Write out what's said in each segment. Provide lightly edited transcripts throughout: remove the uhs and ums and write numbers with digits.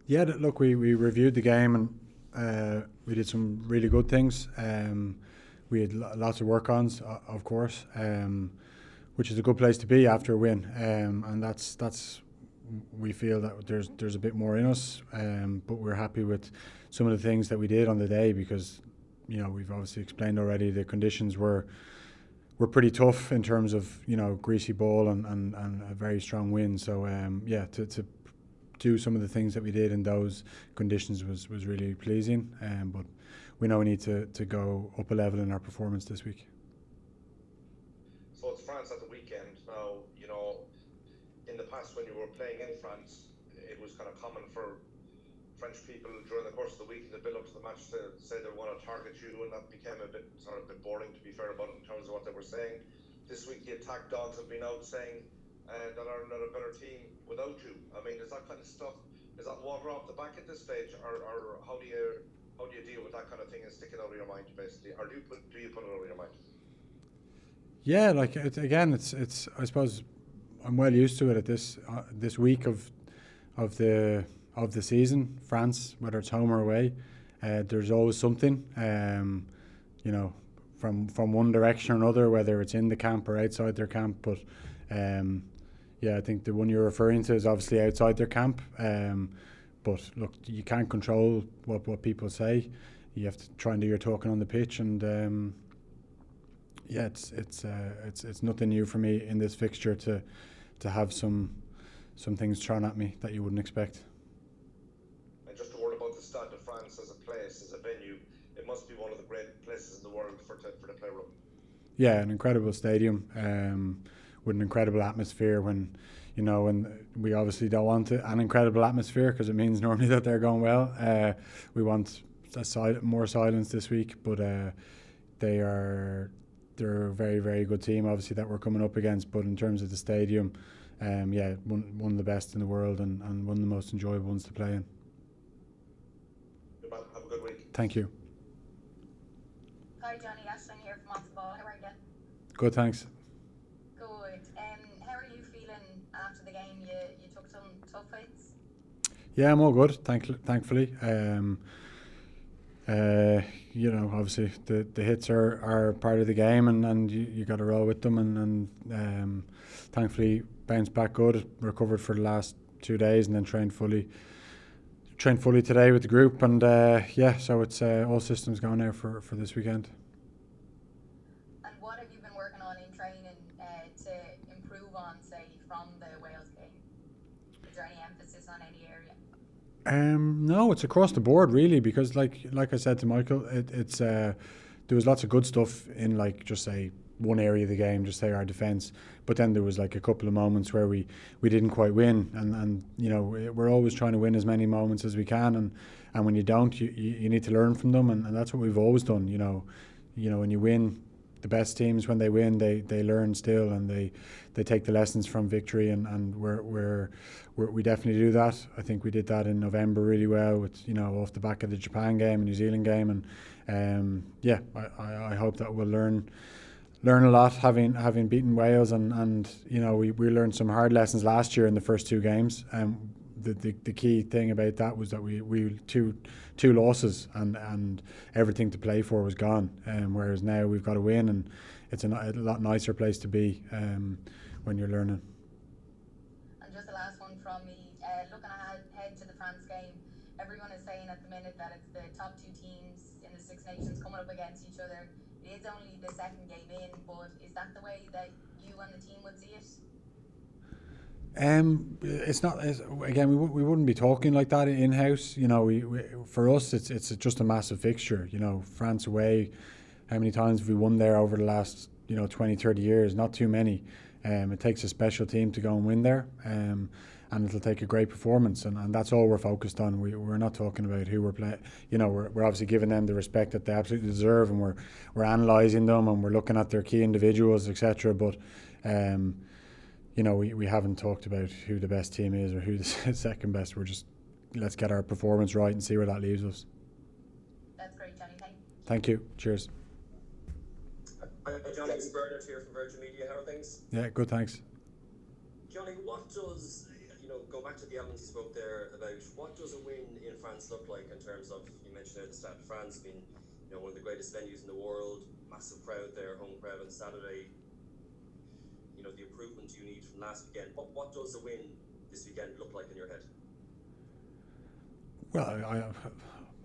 Yeah, look, we reviewed the game and we did some really good things. We had lots of work-ons, of course, which is a good place to be after a win. And that's we feel that there's a bit more in us, but we're happy with some of the things that we did on the day because we've obviously explained already the conditions were pretty tough in terms of greasy ball and a very strong wind. So to do some of the things that we did in those conditions was really pleasing. But we know we need to go up a level in our performance this week. So it's France at the weekend. Now, in the past when you were playing in France, it was kind of common for French people during the course of the week in the build-up to the match to say they want to target you, and that became a bit boring, to be fair, about it in terms of what they were saying. This week the attack dogs have been out saying that Ireland are a better team without you. I mean, is that kind of stuff, is that water off the back at this stage, or how do you deal with that kind of thing and stick it out of your mind, basically, or do you put it out of your mind? Yeah, like it's I suppose I'm well used to it at this week of the season. France, whether it's home or away, there's always something. From one direction or another, whether it's in the camp or outside their camp. But I think the one you're referring to is obviously outside their camp. But look, you can't control what people say. You have to try and do your talking on the pitch, and it's nothing new for me in this fixture to have some things thrown at me that you wouldn't expect. And just a word about the Stade de France as a place, as a venue. It must be one of the great places in the world for the play rugby. Yeah, an incredible stadium with an incredible atmosphere. When we obviously don't want an incredible atmosphere because it means normally that they're going well. We want more silence this week, but they're a very, very good team, obviously, that we're coming up against. But in terms of the stadium, one of the best in the world and one of the most enjoyable ones to play in. Good man. Have a good week. Thank you. Hi Johnny, Ashton here from Off the Ball. How are you? Good, thanks. Good. How are you feeling after the game? You took some tough hits? Yeah, I'm all good, thankfully. Obviously the hits are part of the game, and you got to roll with them, and thankfully bounced back good, recovered for the last 2 days, and then trained fully today with the group, and so it's all systems going now for this weekend. And what have you been working on in training to improve on, say, from the Wales game? Is there any emphasis on any area? No, it's across the board really, because like I said to Michael, it's there was lots of good stuff in, like, just say one area of the game, just say our defence, but then there was like a couple of moments where we didn't quite win, and we're always trying to win as many moments as we can, and when you don't, you need to learn from them, and that's what we've always done. When you win, the best teams, when they win, they learn still, and they take the lessons from victory, and we definitely do that. I think we did that in November really well with off the back of the Japan game and New Zealand game, and I hope that we'll learn a lot having beaten Wales, and we learned some hard lessons last year in the first two games. The key thing about that was that we two losses, and everything to play for was gone, whereas now we've got to win, and it's a lot nicer place to be when you're learning. And just the last one from me, looking ahead to the France game, everyone is saying at the minute that it's the top two teams in the Six Nations coming up against each other. It is only the second game in, but is that the way that you and the team would see it? It's not. Again, we wouldn't be talking like that in house. For us, it's just a massive fixture. France away. How many times have we won there over the last 20, 30 years? Not too many. It takes a special team to go and win there, and it'll take a great performance, and that's all we're focused on. We're not talking about who we're playing. We're obviously giving them the respect that they absolutely deserve, and we're analysing them, and we're looking at their key individuals, etc. But we haven't talked about who the best team is or who the second best. We're just, let's get our performance right and see where that leaves us. That's great, Johnny. Thank you. Cheers. Johnny, it's Bernard here from Virgin Media. How are things? Yeah, good, thanks. Johnny, what does, go back to the elements you spoke there about, what does a win France look like in terms of, you mentioned there the Stade de France being, one of the greatest venues in the world, massive crowd there, home crowd on Saturday. The improvement you need from last weekend. What does a win this weekend look like in your head? Well,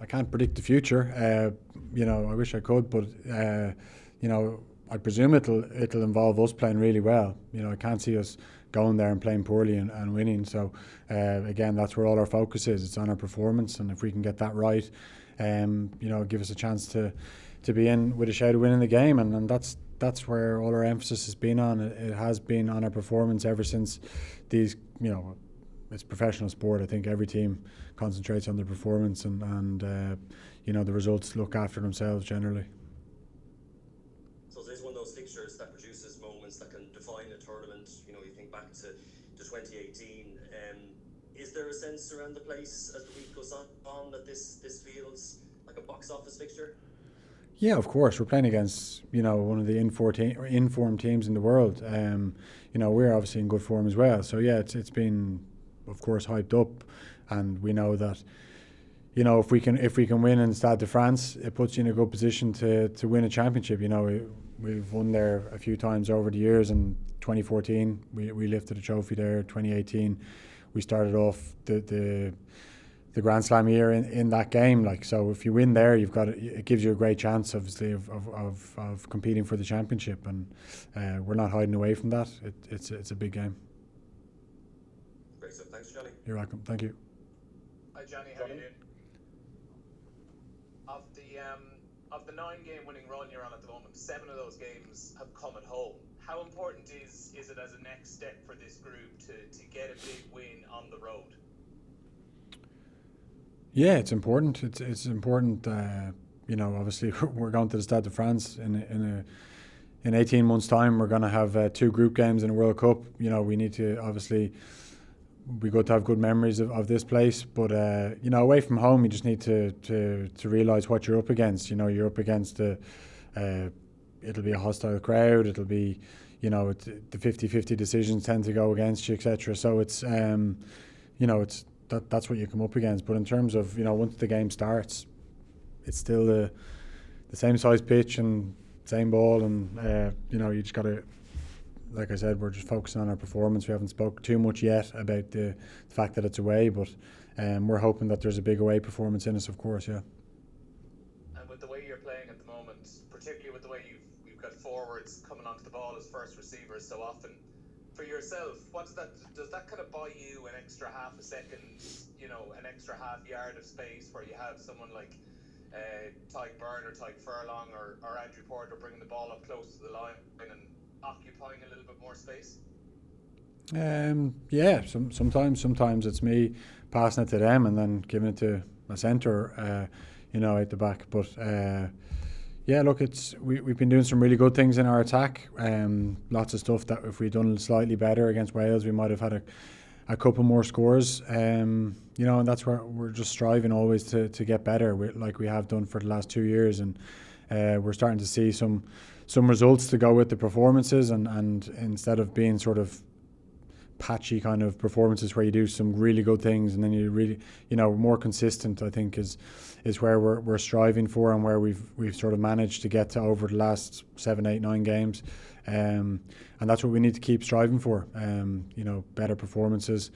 I can't predict the future. I wish I could, but I presume it'll involve us playing really well. I can't see us going there and playing poorly and winning. So again, that's where all our focus is. It's on our performance, and if we can get that right, give us a chance to be in with a shout of winning the game, and that's where all our emphasis has been on. It has been on our performance ever since these. It's professional sport. I think every team concentrates on their performance, and the results look after themselves generally. So there's one of those fixtures that produces moments that can define a tournament. You think back to 2018. Is there a sense around the place as the week goes on that this feels like a box office fixture? Yeah, of course. We're playing against one of the informed teams in the world. We're obviously in good form as well. So yeah, it's been, of course, hyped up, and we know that if we can win in Stade de France, it puts you in a good position to win a championship. We've won there a few times over the years. In 2014, we lifted a trophy there. 2018, we started off the Grand Slam year in that game. So if you win there, it gives you a great chance, obviously, of competing for the championship, and we're not hiding away from that. It's a big game. Great stuff. Thanks, Johnny. You're welcome. Thank you. Hi, Johnny. How are you doing? Of the 9-game winning run you're on at the moment, 7 of those games have come at home. How important is it as a next step for this group to get a big win on the road? Yeah, it's important. It's important. Obviously, we're going to the Stade de France in 18 months' time. We're going to have 2 group games in a World Cup. We need to obviously be good to have good memories of this place. But away from home, you just need to realise what you're up against. You're up against it'll be a hostile crowd. It'll be the 50-50 decisions tend to go against you, etc. So it's that's what you come up against. But in terms of once the game starts, it's still the same size pitch and same ball, and you just got to, like I said, we're just focusing on our performance. We haven't spoke too much yet about the fact that it's away, but we're hoping that there's a big away performance in us, of course. Yeah. And with the way you're playing at the moment, particularly with the way you've got forwards coming onto the ball as first receivers so often, for yourself, does that kind of buy you an extra half a second, an extra half yard of space where you have someone like Tyke Byrne or Tyke Furlong or Andrew Porter bringing the ball up close to the line and occupying a little bit more space? Yeah, sometimes it's me passing it to them and then giving it to a centre, out the back. But yeah, look, we've been doing some really good things in our attack. Lots of stuff that if we'd done slightly better against Wales, we might have had a couple more scores. And that's where we're just striving always to get better, like we have done for the last 2 years. And we're starting to see some results to go with the performances, and instead of being sort of patchy kind of performances where you do some really good things and then you really more consistent, I think is where we're striving for, and where we've sort of managed to get to over the last 7, 8, 9 games, and that's what we need to keep striving for. Better performances,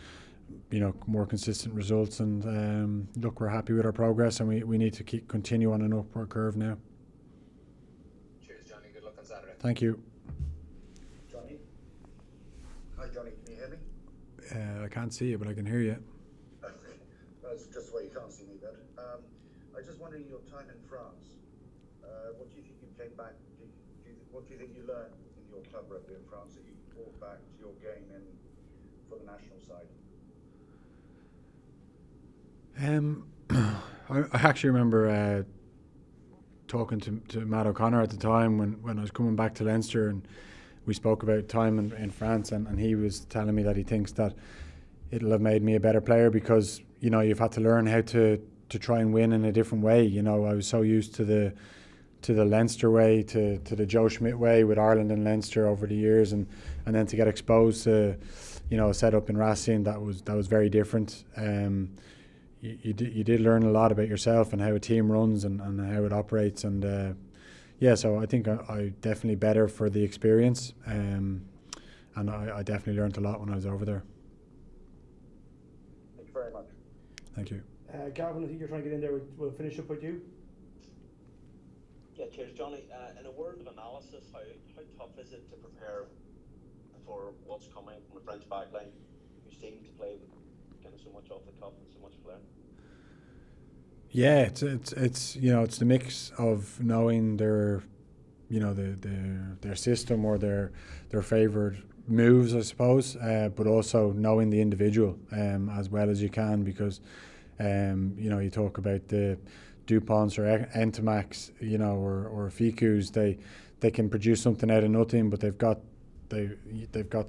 more consistent results, and look, we're happy with our progress, and we need to continue on an upward curve now. Cheers, Johnny. Good luck on Saturday. Thank you. Johnny? Hi, Johnny. Can you hear me? I can't see you, but I can hear you. That's just why you can't see me better. I was just wondering your time in France. What do you think you came back? What do you think you learned in your club rugby in France that you brought back to your game for the national side? I actually remember talking to Matt O'Connor at the time when I was coming back to Leinster, and we spoke about time in France, and he was telling me that he thinks that it'll have made me a better player because you've had to learn how to try and win in a different way. I was so used to the Leinster way, to the Joe Schmidt way with Ireland and Leinster over the years, and then to get exposed to a setup in Racine that was very different. you did learn a lot about yourself and how a team runs and how it operates. And yeah, so I think I definitely better for the experience. And I definitely learned a lot when I was over there. Thank you very much. Thank you. Gavin, I think you're trying to get in there. We'll finish up with you. Yeah, cheers, Johnny. In a world of analysis, how tough is it to prepare for what's coming from a French backline who seem to play with kind of so much off the cuff and so much flair? Yeah, it's it's the mix of knowing their their system or their favoured moves, I suppose, but also knowing the individual as well as you can, because you talk about the Duponts or Entamacs, or Ficus, they can produce something out of nothing, but they've got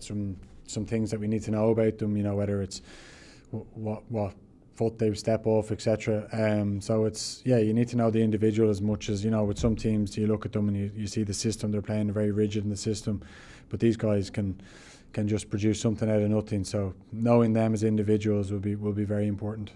some things that we need to know about them, whether it's what foot they step off, etc. So it's, you need to know the individual as much as, with some teams you look at them and you see the system they're playing, very rigid in the system, but these guys can just produce something out of nothing. So knowing them as individuals will be very important.